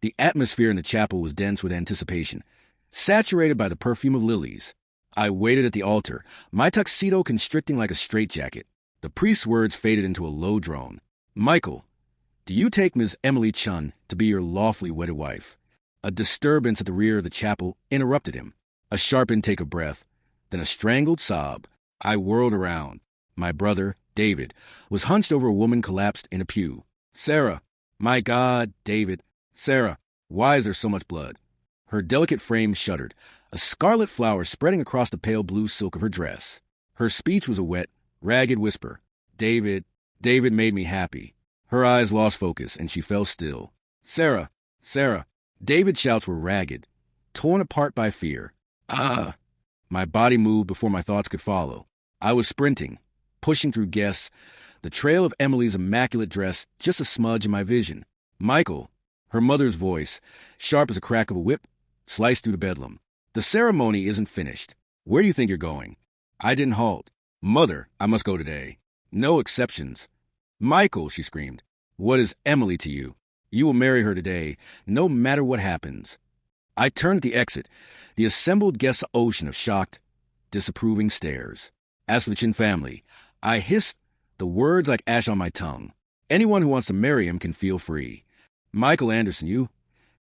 The atmosphere in the chapel was dense with anticipation, saturated by the perfume of lilies. I waited at the altar, my tuxedo constricting like a straitjacket. The priest's words faded into a low drone. "Michael, do you take Miss Emily Chun to be your lawfully wedded wife?" A disturbance at the rear of the chapel interrupted him. A sharp intake of breath, then a strangled sob. I whirled around. My brother, David, was hunched over a woman collapsed in a pew. "Sarah! My God, David! Sarah, why is there so much blood?" Her delicate frame shuddered, a scarlet flower spreading across the pale blue silk of her dress. Her speech was a wet, ragged whisper. "David, David made me happy." Her eyes lost focus, and she fell still. "Sarah, Sarah." David's shouts were ragged, torn apart by fear. "Ah!" My body moved before my thoughts could follow. I was sprinting, pushing through guests, the trail of Emily's immaculate dress just a smudge in my vision. "Michael." Her mother's voice, sharp as a crack of a whip, sliced through the bedlam. "The ceremony isn't finished. Where do you think you're going?" I didn't halt. "Mother, I must go today. No exceptions." "Michael," she screamed, "what is Emily to you? You will marry her today, no matter what happens." I turned at the exit, the assembled guests' ocean of shocked, disapproving stares. As for the Chin family, I hissed, the words like ash on my tongue. "Anyone who wants to marry him can feel free." "Michael Anderson, you—"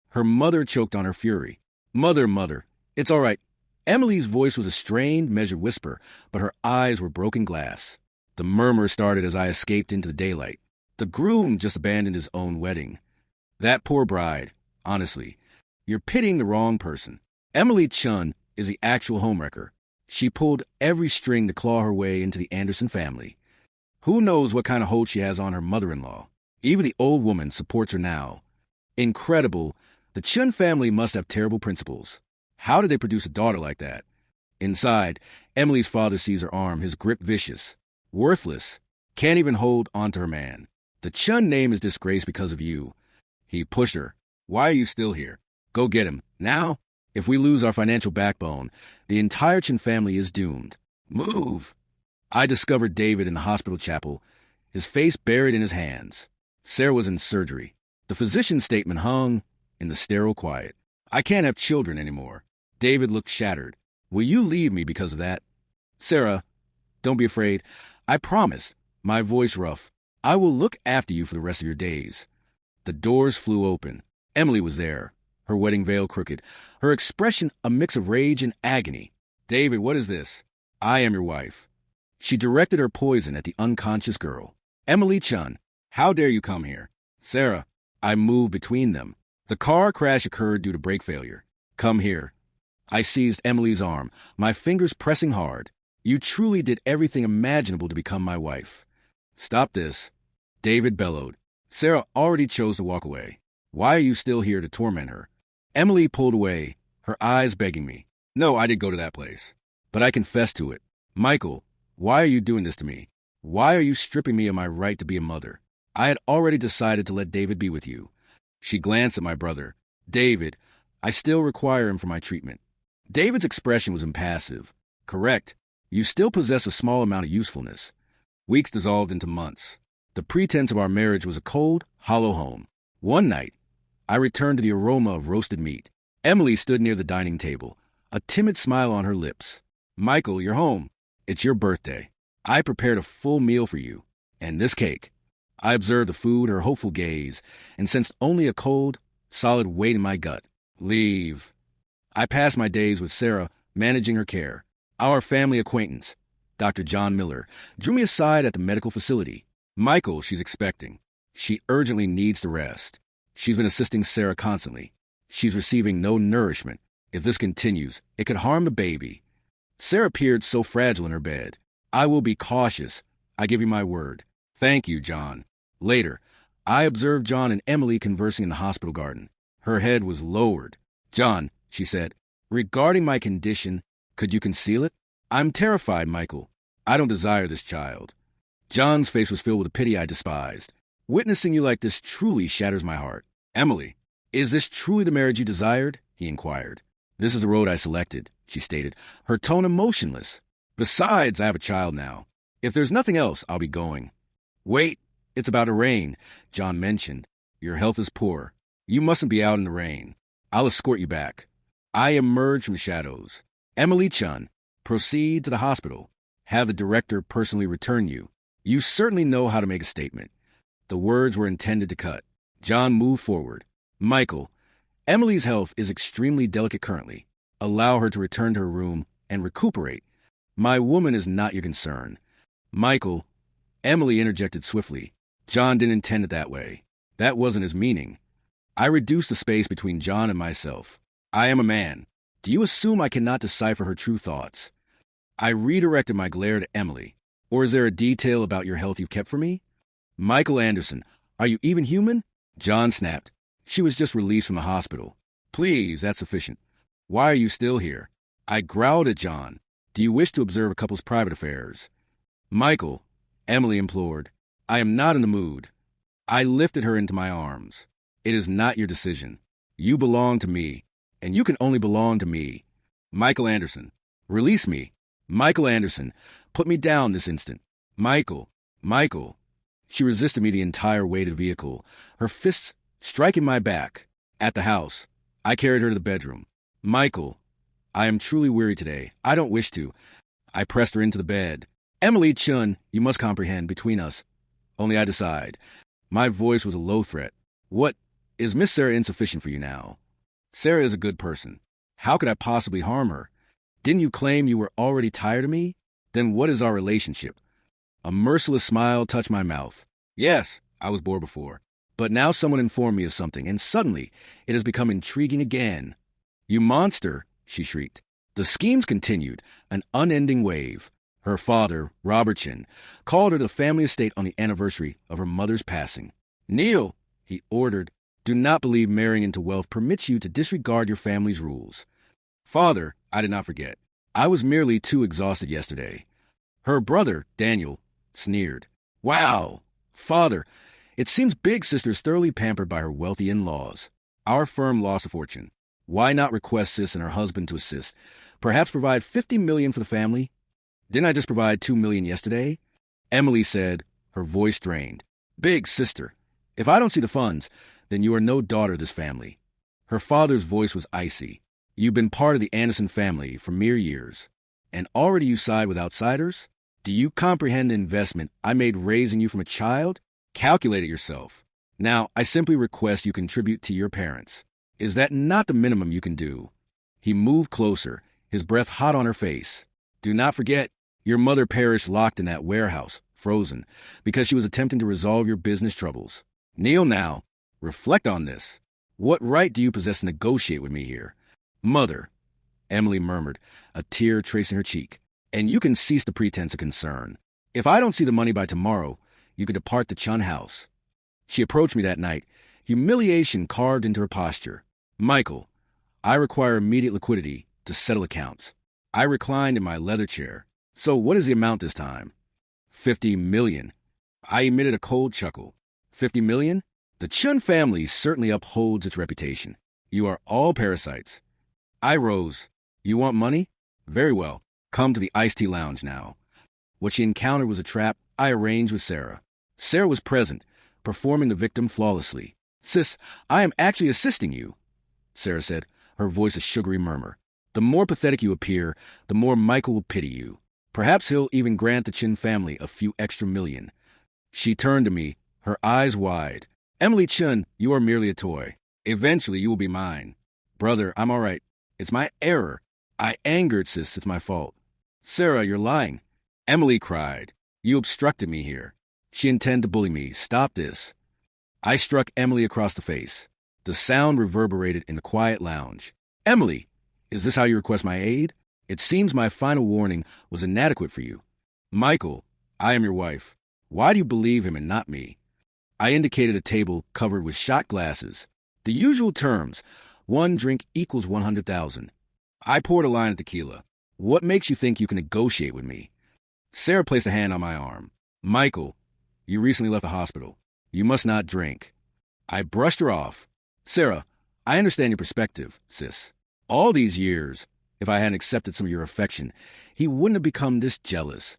Her mother choked on her fury. Mother, it's all right." Emily's voice was a strained, measured whisper, but her eyes were broken glass. The murmur started as I escaped into the daylight. The groom just abandoned his own wedding. That poor bride, honestly. You're pitying the wrong person. Emily Chun is the actual homewrecker. She pulled every string to claw her way into the Anderson family. Who knows what kind of hold she has on her mother-in-law? Even the old woman supports her now. Incredible. The Chun family must have terrible principles. How did they produce a daughter like that? Inside, Emily's father sees her arm, his grip vicious. Worthless. Can't even hold onto her man. "The Chun name is disgraced because of you." He pushed her. "Why are you still here? Go get him. Now? If we lose our financial backbone, the entire Chun family is doomed. Move." I discovered David in the hospital chapel, his face buried in his hands. Sarah was in surgery. The physician's statement hung in the sterile quiet. "I can't have children anymore." David looked shattered. "Will you leave me because of that?" "Sarah, don't be afraid. I promise." My voice rough. "I will look after you for the rest of your days." The doors flew open. Emily was there, her wedding veil crooked, her expression a mix of rage and agony. "David, what is this?" "I am your wife." She directed her poison at the unconscious girl. "Emily Chun, how dare you come here?" "Sarah." I moved between them. The car crash occurred due to brake failure. "Come here." I seized Emily's arm, my fingers pressing hard. "You truly did everything imaginable to become my wife." "Stop this." David bellowed. Sarah already chose to walk away. "Why are you still here to torment her?" Emily pulled away, her eyes begging me. "No, I didn't go to that place. But I confessed to it." "Michael, why are you doing this to me? Why are you stripping me of my right to be a mother? I had already decided to let David be with you." She glanced at my brother. "David, I still require him for my treatment." David's expression was impassive. "Correct. You still possess a small amount of usefulness." Weeks dissolved into months. The pretense of our marriage was a cold, hollow home. One night, I returned to the aroma of roasted meat. Emily stood near the dining table, a timid smile on her lips. "Michael, you're home. It's your birthday. I prepared a full meal for you. And this cake." I observed the food, her hopeful gaze, and sensed only a cold, solid weight in my gut. "Leave." I passed my days with Sarah, managing her care. Our family acquaintance, Dr. John Miller, drew me aside at the medical facility. "Michael, she's expecting. She urgently needs to rest. She's been assisting Sarah constantly. She's receiving no nourishment. If this continues, it could harm the baby." Sarah appeared so fragile in her bed. "I will be cautious. I give you my word." "Thank you, John." Later, I observed John and Emily conversing in the hospital garden. Her head was lowered. "John," she said, "regarding my condition, could you conceal it?" "I'm terrified, Michael. I don't desire this child." John's face was filled with a pity I despised. "Witnessing you like this truly shatters my heart." "Emily, is this truly the marriage you desired?" he inquired. "This is the road I selected," she stated, her tone emotionless. "Besides, I have a child now. If there's nothing else, I'll be going." "Wait, it's about to rain," John mentioned. "Your health is poor." You mustn't be out in the rain. I'll escort you back. I emerge from the shadows. Emily Chun, proceed to the hospital. Have the director personally return you. You certainly know how to make a statement. The words were intended to cut. John moved forward. Michael, Emily's health is extremely delicate currently. Allow her to return to her room and recuperate. My woman is not your concern. Michael, Emily interjected swiftly. John didn't intend it that way. That wasn't his meaning. I reduced the space between John and myself. I am a man. Do you assume I cannot decipher her true thoughts? I redirected my glare to Emily. Or is there a detail about your health you've kept from me? Michael Anderson, are you even human? John snapped. She was just released from the hospital. Please, that's sufficient. Why are you still here? I growled at John. Do you wish to observe a couple's private affairs? Michael, Emily implored. I am not in the mood. I lifted her into my arms. It is not your decision. You belong to me, and you can only belong to me. Michael Anderson, release me. Michael Anderson, put me down this instant. Michael. She resisted me the entire way to the vehicle, her fists striking my back. At the house, I carried her to the bedroom. Michael, I am truly weary today. I don't wish to. I pressed her into the bed. Emily Chun, you must comprehend, between us. Only I decide. My voice was a low threat. What, is Miss Sarah insufficient for you now? Sarah is a good person. How could I possibly harm her? Didn't you claim you were already tired of me? Then what is our relationship? A merciless smile touched my mouth. Yes, I was bored before. But now someone informed me of something, and suddenly it has become intriguing again. You monster, she shrieked. The schemes continued, an unending wave. Her father, Robertson, called her to the family estate on the anniversary of her mother's passing. Kneel, he ordered. Do not believe marrying into wealth permits you to disregard your family's rules. Father, I did not forget. I was merely too exhausted yesterday. Her brother, Daniel, sneered. Wow! Father, it seems Big Sister is thoroughly pampered by her wealthy in-laws. Our firm lost a fortune. Why not request Sis and her husband to assist? Perhaps provide $50 million for the family? Didn't I just provide $2 million yesterday? Emily said, her voice strained. Big Sister, if I don't see the funds, then you are no daughter of this family. Her father's voice was icy. You've been part of the Anderson family for mere years, and already you side with outsiders? Do you comprehend the investment I made raising you from a child? Calculate it yourself. Now, I simply request you contribute to your parents. Is that not the minimum you can do? He moved closer, his breath hot on her face. Do not forget, your mother perished locked in that warehouse, frozen, because she was attempting to resolve your business troubles. Kneel now. Reflect on this. What right do you possess to negotiate with me here? Mother, Emily murmured, a tear tracing her cheek. And you can cease the pretense of concern. If I don't see the money by tomorrow, you could depart the Chun house. She approached me that night, humiliation carved into her posture. Michael, I require immediate liquidity to settle accounts. I reclined in my leather chair. So what is the amount this time? $50 million. I emitted a cold chuckle. $50 million? The Chun family certainly upholds its reputation. You are all parasites. I rose. You want money? Very well. Come to the iced tea lounge now. What she encountered was a trap I arranged with Sarah. Sarah was present, performing the victim flawlessly. Sis, I am actually assisting you, Sarah said, her voice a sugary murmur. The more pathetic you appear, the more Michael will pity you. Perhaps he'll even grant the Chin family a few extra million. She turned to me, her eyes wide. Emily Chun, you are merely a toy. Eventually you will be mine. Brother, I'm all right. It's my error. I angered Sis. It's my fault. Sarah, you're lying. Emily cried. You obstructed me here. She intended to bully me. Stop this. I struck Emily across the face. The sound reverberated in the quiet lounge. Emily, is this how you request my aid? It seems my final warning was inadequate for you. Michael, I am your wife. Why do you believe him and not me? I indicated a table covered with shot glasses. The usual terms. 1 drink equals 100,000. I poured a line of tequila. What makes you think you can negotiate with me? Sarah placed a hand on my arm. Michael, you recently left the hospital. You must not drink. I brushed her off. Sarah, I understand your perspective, sis. All these years, if I hadn't accepted some of your affection, he wouldn't have become this jealous.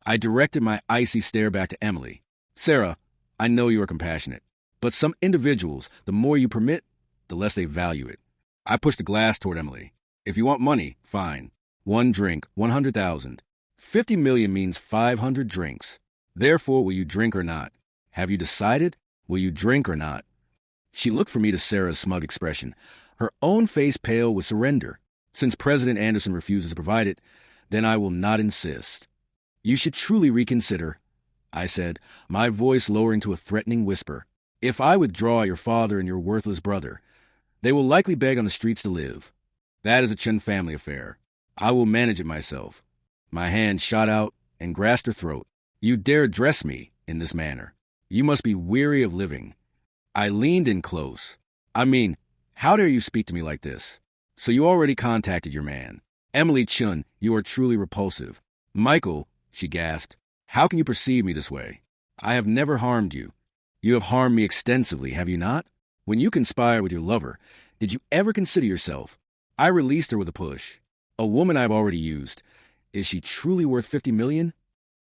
I directed my icy stare back to Emily. Sarah, I know you are compassionate, but some individuals, the more you permit, the less they value it. I pushed the glass toward Emily. If you want money, fine. One drink, 100,000. 50 million means 500 drinks. Therefore, will you drink or not? Have you decided? Will you drink or not? She looked from me to Sarah's smug expression, her own face pale with surrender. Since President Anderson refuses to provide it, then I will not insist. You should truly reconsider, I said, my voice lowering to a threatening whisper. If I withdraw your father and your worthless brother, they will likely beg on the streets to live. That is a Chun family affair. I will manage it myself. My hand shot out and grasped her throat. You dare address me in this manner. You must be weary of living. I leaned in close. I mean, how dare you speak to me like this? So you already contacted your man. Emily Chun, you are truly repulsive. Michael, she gasped, how can you perceive me this way? I have never harmed you. You have harmed me extensively, have you not? When you conspired with your lover, did you ever consider yourself? I released her with a push. A woman I've already used. Is she truly worth 50 million?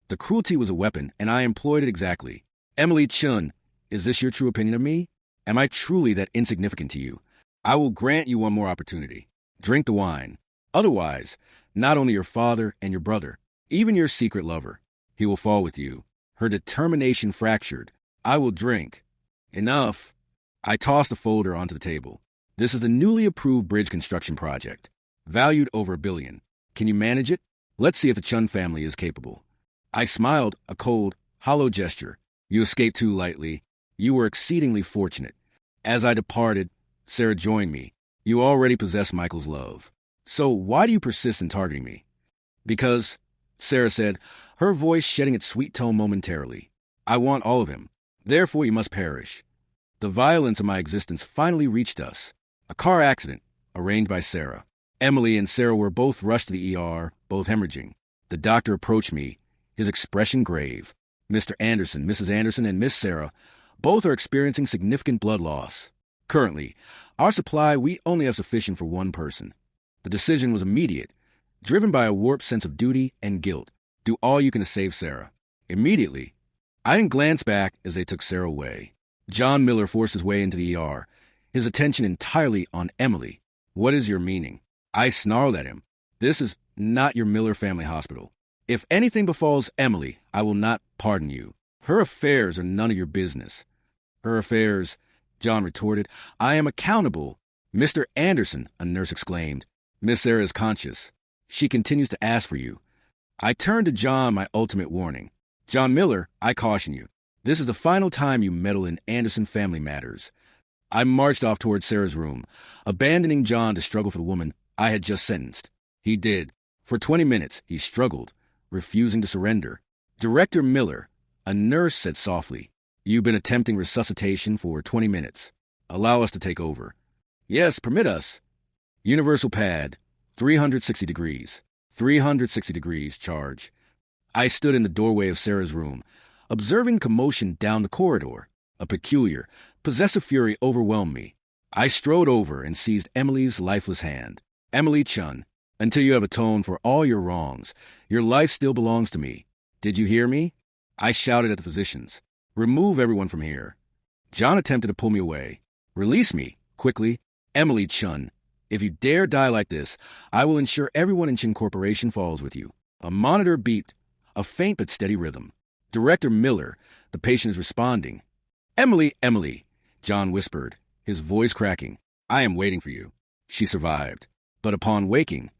The cruelty was a weapon, and I employed it exactly. Emily Chun, is this your true opinion of me? Am I truly that insignificant to you? I will grant you one more opportunity. Drink the wine. Otherwise, not only your father and your brother, even your secret lover, he will fall with you. Her determination fractured. I will drink. Enough. I tossed the folder onto the table. This is the newly approved bridge construction project, valued over $1 billion. Can you manage it? Let's see if the Chun family is capable. I smiled, a cold, hollow gesture. You escaped too lightly. You were exceedingly fortunate. As I departed, Sarah joined me. You already possess Michael's love. So why do you persist in targeting me? Because, Sarah said, her voice shedding its sweet tone momentarily, I want all of him. Therefore you must perish. The violence of my existence finally reached us. A car accident, arranged by Sarah. Emily and Sarah were both rushed to the ER, both hemorrhaging. The doctor approached me, his expression grave. Mr. Anderson, Mrs. Anderson, and Miss Sarah both are experiencing significant blood loss. Currently, our supply, we only have sufficient for one person. The decision was immediate, driven by a warped sense of duty and guilt. Do all you can to save Sarah. Immediately, I didn't glance back as they took Sarah away. John Miller forced his way into the ER, his attention entirely on Emily. What is your meaning? I snarled at him. This is not your Miller family hospital. If anything befalls Emily, I will not pardon you. Her affairs are none of your business. Her affairs, John retorted. I am accountable. Mr. Anderson, a nurse exclaimed. Miss Sarah is conscious. She continues to ask for you. I turned to John my ultimate warning. John Miller, I caution you. This is the final time you meddle in Anderson family matters. I marched off toward Sarah's room, abandoning John to struggle for the woman I had just sentenced. He did. For 20 minutes, he struggled, refusing to surrender. Director Miller, a nurse, said softly, You've been attempting resuscitation for 20 minutes. Allow us to take over. Yes, permit us. Universal pad, 360 degrees. 360 degrees, charge. I stood in the doorway of Sarah's room, observing commotion down the corridor. A peculiar, possessive fury overwhelmed me. I strode over and seized Emily's lifeless hand. Emily Chun, until you have atoned for all your wrongs, your life still belongs to me. Did you hear me? I shouted at the physicians. Remove everyone from here. John attempted to pull me away. Release me, quickly. Emily Chun, if you dare die like this, I will ensure everyone in Chin Corporation falls with you. A monitor beeped, a faint but steady rhythm. Director Miller, the patient is responding. Emily, John whispered, his voice cracking. I am waiting for you. She survived. But upon waking,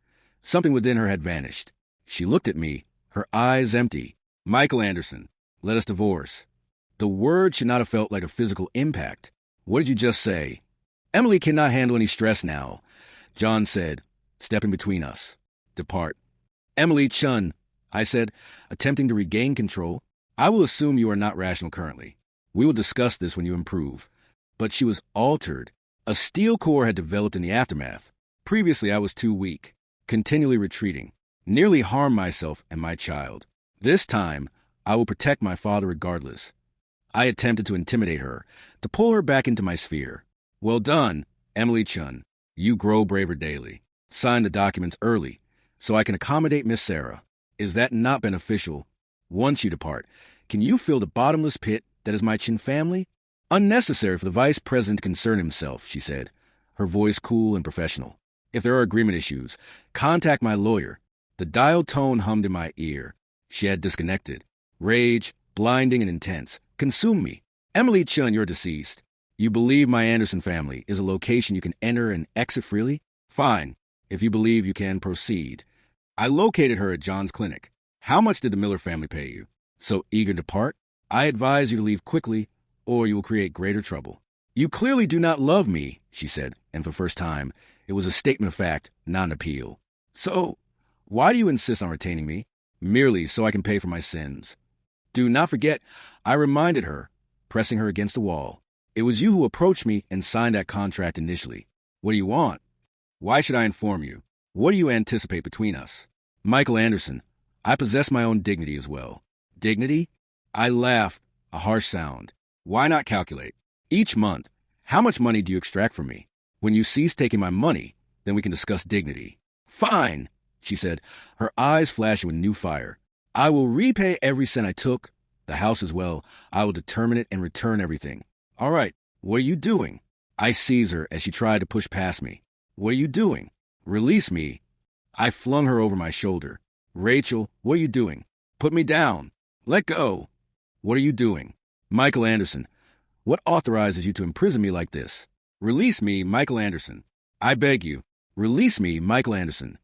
something within her had vanished. She looked at me, her eyes empty. Michael Anderson, let us divorce. The word should not have felt like a physical impact. What did you just say? Emily cannot handle any stress now, John said, stepping between us. Depart. Emily Chun, I said, attempting to regain control. I will assume you are not rational currently. We will discuss this when you improve. But she was altered. A steel core had developed in the aftermath. Previously, I was too weak, continually retreating, nearly harmed myself and my child. This time, I will protect my father regardless. I attempted to intimidate her, to pull her back into my sphere. Well done, Emily Chun. You grow braver daily. Sign the documents early, so I can accommodate Miss Sarah. Is that not beneficial? Once you depart, can you fill the bottomless pit that is my Chin family? Unnecessary for the vice president to concern himself, she said. her voice cool and professional. If there are agreement issues, contact my lawyer. The dial tone hummed in my ear. She had disconnected. Rage, blinding and intense, consumed me. Emily Chun, you're deceased. You believe my Anderson family is a location you can enter and exit freely? Fine. If you believe you can, proceed. I located her at John's clinic. How much did the Miller family pay you? So eager to part? I advise you to leave quickly, or you will create greater trouble. You clearly do not love me, she said, and for the first time, it was a statement of fact, not an appeal. So, why do you insist on retaining me? Merely so I can pay for my sins. Do not forget, I reminded her, pressing her against the wall. It was you who approached me and signed that contract initially. What do you want? Why should I inform you? What do you anticipate between us? Michael Anderson, I possess my own dignity as well. Dignity? I laughed, a harsh sound. Why not calculate? Each month, how much money do you extract from me? When you cease taking my money, then we can discuss dignity. Fine, she said, her eyes flashing with new fire. I will repay every cent I took, the house as well. I will determine it and return everything. All right, what are you doing? I seized her as she tried to push past me. What are you doing? Release me. I flung her over my shoulder. Rachel, what are you doing? Put me down. Let go. What are you doing? Michael Anderson, what authorizes you to imprison me like this? Release me, Michael Anderson. I beg you. Release me, Michael Anderson.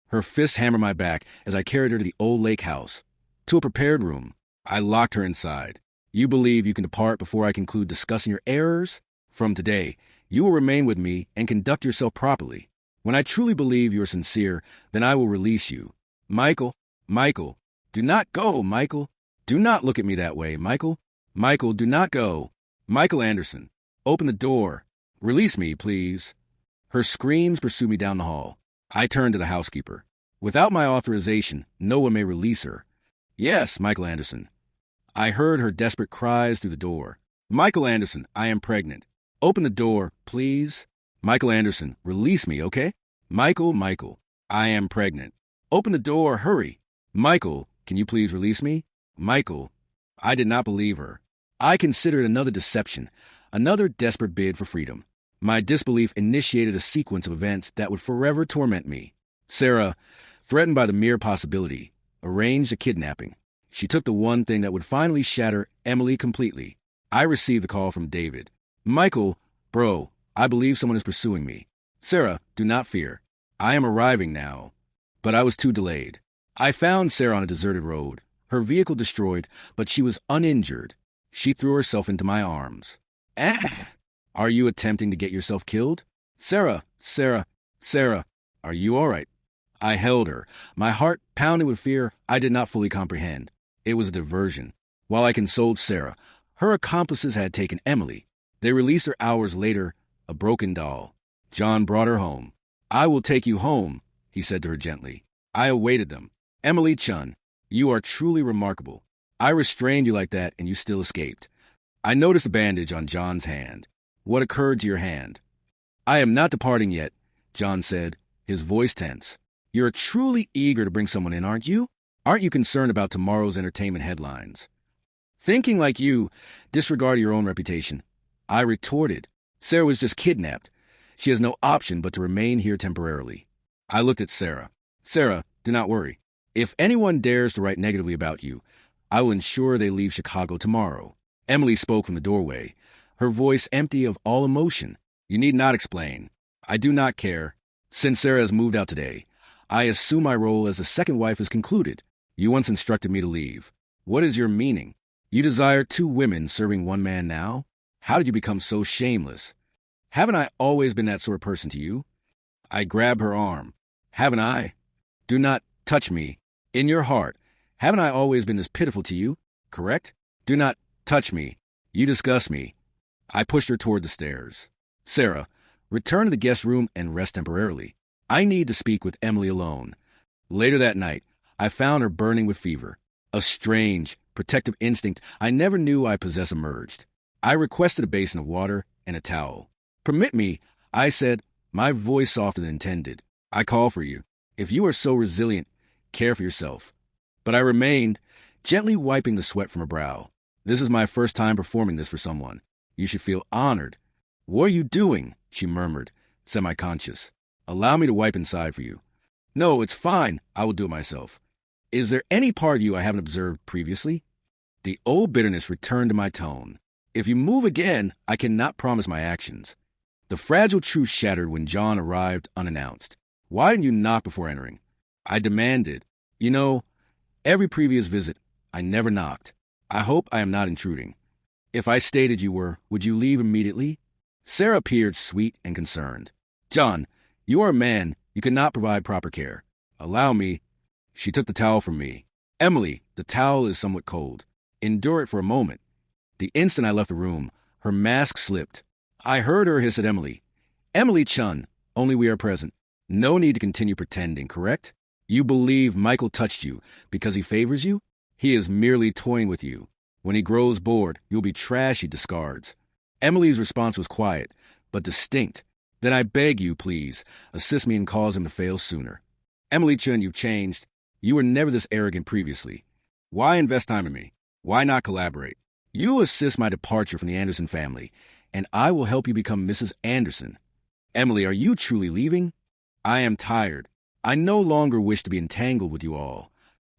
Her fists hammered my back as I carried her to the old lake house. To a prepared room. I locked her inside. You believe you can depart before I conclude discussing your errors? From today, you will remain with me and conduct yourself properly. When I truly believe you are sincere, then I will release you. Michael, do not go, Michael. Do not look at me that way, Michael. Michael, do not go. Michael Anderson, open the door. Release me, please. Her screams pursued me down the hall. I turned to the housekeeper. Without my authorization, no one may release her. Yes, Michael Anderson. I heard her desperate cries through the door. Michael Anderson, I am pregnant. Open the door, please. Michael Anderson, release me, okay? Michael, I am pregnant. Open the door, hurry. Michael, can you please release me? Michael, I did not believe her. I considered another deception, another desperate bid for freedom. My disbelief initiated a sequence of events that would forever torment me. Sarah, threatened by the mere possibility, arranged a kidnapping. She took the one thing that would finally shatter Emily completely. I received the call from David. Michael, bro, I believe someone is pursuing me. Sarah, do not fear. I am arriving now. But I was too delayed. I found Sarah on a deserted road, her vehicle destroyed, but she was uninjured. She threw herself into my arms. Ah! Are you attempting to get yourself killed? Sarah, are you all right? I held her, my heart pounding with fear I did not fully comprehend. It was a diversion. While I consoled Sarah, her accomplices had taken Emily. They released her hours later, a broken doll. John brought her home. I will take you home, he said to her gently. I awaited them. Emily Chun, you are truly remarkable. I restrained you like that and you still escaped. I noticed a bandage on John's hand. What occurred to your hand? I am not departing yet, John said, his voice tense. You're truly eager to bring someone in, aren't you? Aren't you concerned about tomorrow's entertainment headlines? Thinking like you, disregard your own reputation. I retorted. Sarah was just kidnapped. She has no option but to remain here temporarily. I looked at Sarah. Sarah, do not worry. If anyone dares to write negatively about you, I will ensure they leave Chicago tomorrow. Emily spoke from the doorway, her voice empty of all emotion. You need not explain. I do not care. Since Sarah has moved out today, I assume my role as a second wife is concluded. You once instructed me to leave. What is your meaning? You desire two women serving one man now? How did you become so shameless? Haven't I always been that sort of person to you? I grabbed her arm. Haven't I? Do not touch me. In your heart, haven't I always been this pitiful to you? Correct? Do not touch me. You disgust me. I pushed her toward the stairs. Sarah, return to the guest room and rest temporarily. I need to speak with Emily alone. Later that night, I found her burning with fever. A strange, protective instinct I never knew I possessed emerged. I requested a basin of water and a towel. Permit me, I said, my voice softer than intended. I call for you. If you are so resilient, care for yourself. But I remained, gently wiping the sweat from her brow. This is my first time performing this for someone. You should feel honored. What are you doing? She murmured, semi-conscious. Allow me to wipe inside for you. No, it's fine. I will do it myself. Is there any part of you I haven't observed previously? The old bitterness returned to my tone. If you move again, I cannot promise my actions. The fragile truce shattered when John arrived unannounced. Why didn't you knock before entering? I demanded. You know, every previous visit, I never knocked. I hope I am not intruding. If I stated you were, would you leave immediately? Sarah appeared sweet and concerned. John, you are a man. You cannot provide proper care. Allow me. She took the towel from me. Emily, the towel is somewhat cold. Endure it for a moment. The instant I left the room, her mask slipped. I heard her hiss at Emily. Emily Chun, only we are present. No need to continue pretending, correct? You believe Michael touched you because he favors you? He is merely toying with you. When he grows bored, you'll be trash he discards. Emily's response was quiet, but distinct. Then I beg you, please, assist me and cause him to fail sooner. Emily Chun, you've changed. You were never this arrogant previously. Why invest time in me? Why not collaborate? You assist my departure from the Anderson family, and I will help you become Mrs. Anderson. Emily, are you truly leaving? I am tired. I no longer wish to be entangled with you all.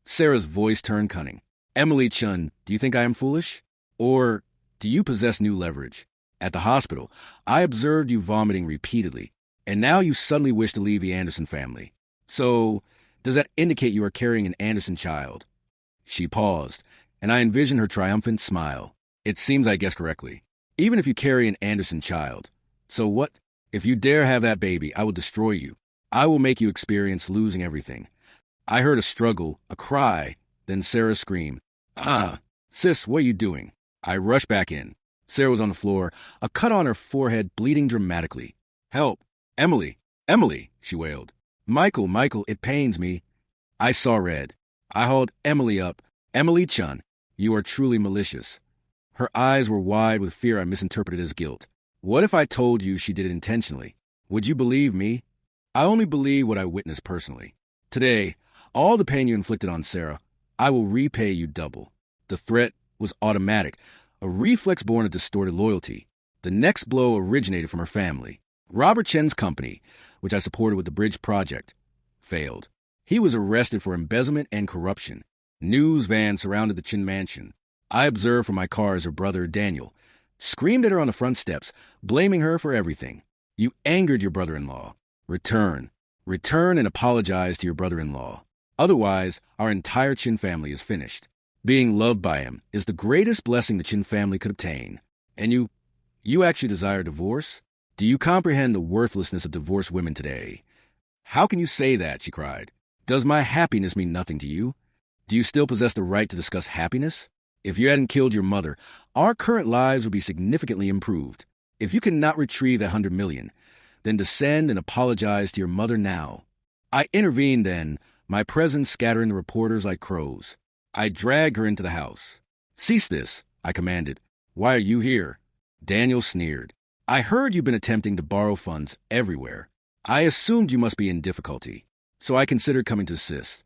Sarah's voice turned cunning. Emily Chun, do you think I am foolish? Or do you possess new leverage? At the hospital, I observed you vomiting repeatedly, and now you suddenly wish to leave the Anderson family. So, does that indicate you are carrying an Anderson child? She paused, and I envisioned her triumphant smile. It seems I guessed correctly. Even if you carry an Anderson child. So what? If you dare have that baby, I will destroy you. I will make you experience losing everything. I heard a struggle, a cry, then Sarah screamed. Ah, sis, what are you doing? I rushed back in. Sarah was on the floor, a cut on her forehead bleeding dramatically. Help! Emily! Emily! She wailed. Michael, it pains me. I saw red. I hauled Emily up. Emily Chun, you are truly malicious. Her eyes were wide with fear I misinterpreted as guilt. What if I told you she did it intentionally? Would you believe me? I only believe what I witnessed personally. Today, all the pain you inflicted on Sarah, I will repay you double. The threat was automatic, a reflex born of distorted loyalty. The next blow originated from her family. Robert Chen's company, which I supported with the Bridge Project, failed. He was arrested for embezzlement and corruption. News vans surrounded the Chen mansion. I observed from my car as her brother, Daniel, screamed at her on the front steps, blaming her for everything. You angered your brother-in-law. Return and apologize to your brother-in-law. Otherwise, our entire Chen family is finished. Being loved by him is the greatest blessing the Chen family could obtain. And you actually desire divorce? Do you comprehend the worthlessness of divorced women today? How can you say that? She cried. Does my happiness mean nothing to you? Do you still possess the right to discuss happiness? If you hadn't killed your mother, our current lives would be significantly improved. If you cannot retrieve that 100 million, then descend and apologize to your mother now. I intervened then, my presence scattering the reporters like crows. I dragged her into the house. Cease this, I commanded. Why are you here? Daniel sneered. I heard you've been attempting to borrow funds everywhere. I assumed you must be in difficulty, so I considered coming to assist.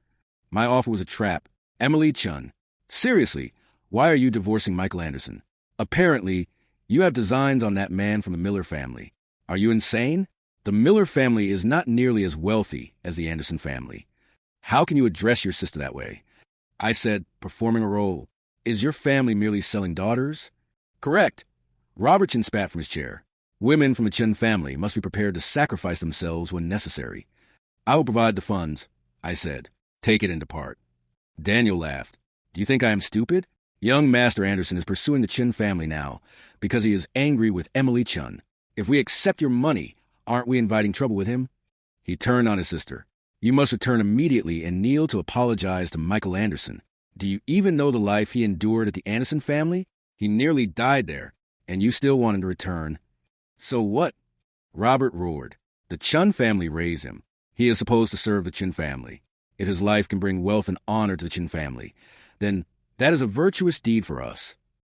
My offer was a trap. Emily Chun, seriously, why are you divorcing Michael Anderson? Apparently, you have designs on that man from the Miller family. Are you insane? The Miller family is not nearly as wealthy as the Anderson family. How can you address your sister that way? I said, performing a role. Is your family merely selling daughters? Correct. Robert Chen spat from his chair. Women from the Chen family must be prepared to sacrifice themselves when necessary. I will provide the funds, I said. Take it and depart. Daniel laughed. Do you think I am stupid? Young Master Anderson is pursuing the Chen family now because he is angry with Emily Chun. If we accept your money, aren't we inviting trouble with him? He turned on his sister. You must return immediately and kneel to apologize to Michael Anderson. Do you even know the life he endured at the Anderson family? He nearly died there, and you still want him to return. So what? Robert roared. The Chun family raised him. He is supposed to serve the Chen family. If his life can bring wealth and honor to the Chen family, then that is a virtuous deed for us.